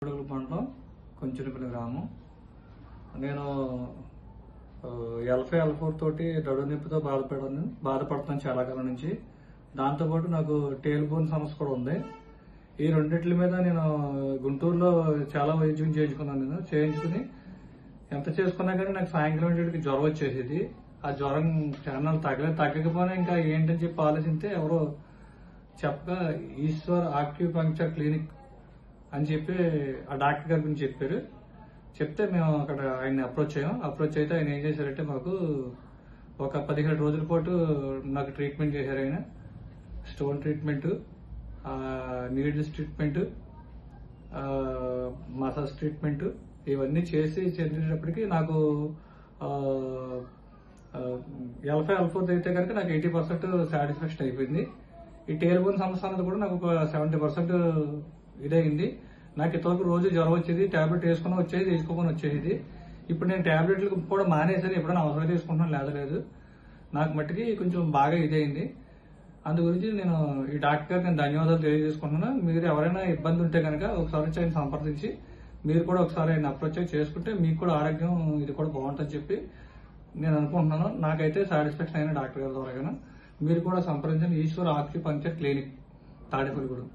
మండలం కొంచెంపల్లి గ్రామం. నేను L4 తోటి దడు నొప్పితో బాధపడుతున్నాను చాలా కాలం నుంచి. దాంతోపాటు నాకు టేల్ బోన్ సమస్య కూడా ఉంది. ఈ రెండిట్ల మీద నేను గుంటూరులో చాలా వైద్యం చేయించుకున్నాను. చేయించుకుని ఎంత చేసుకున్నా కానీ నాకు సాయంకాలం జ్వరం వచ్చేసేది. ఆ జ్వరం చాలా తగ్గకపోయినా ఇంకా ఏంటని చెప్పి ఆలోచిస్తే ఎవరో చెప్పగా ఈశ్వర్ ఆక్యుపంక్చర్ క్లినిక్ అని చెప్పి ఆ డాక్టర్ గారి గురించి చెప్పారు. చెప్తే మేము అక్కడ ఆయన అప్రోచ్ అయితే ఆయన ఏం చేశారంటే మాకు ఒక 17 రోజుల పాటు నాకు ట్రీట్మెంట్ చేశారు. ఆయన stone treatment, needles treatment, massage treatment ఇవన్నీ చేసి చేసేటప్పటికి నాకు L4 అయితే కనుక నాకు 80% సాటిస్ఫాక్షన్ అయిపోయింది. ఈ టేల్ బోన్ సమస్య అన్నది కూడా నాకు ఒక 70% ఇదైంది. నాకు ఇంతవరకు రోజు జ్వరం వచ్చేది, టాబ్లెట్ వేసుకుని వచ్చేది, వేసుకోకుండా వచ్చేది. ఇప్పుడు నేను టాబ్లెట్లు కూడా మానేసాను. ఎప్పుడైనా అవసరం తీసుకుంటున్నాను లేదు. నాకు మట్టికి కొంచెం బాగా ఇదైంది. అందు గురించి నేను ఈ డాక్టర్ గారికి నేను ధన్యవాదాలు తెలియజేసుకుంటున్నాను. మీరు ఎవరైనా ఇబ్బంది ఉంటే కనుక ఒకసారి వచ్చి ఆయన సంప్రదించి మీరు కూడా ఒకసారి ఆయన అప్రోచ్ చేసుకుంటే మీకు కూడా ఆరోగ్యం ఇది కూడా బాగుంటుందని చెప్పి నేను అనుకుంటున్నాను. నాకైతే సాటిస్ఫాక్షన్ అయిన డాక్టర్ గారి ద్వారా మీరు కూడా సంప్రదించండి. Eshwar acupuncture clinic, Tadepalligudem.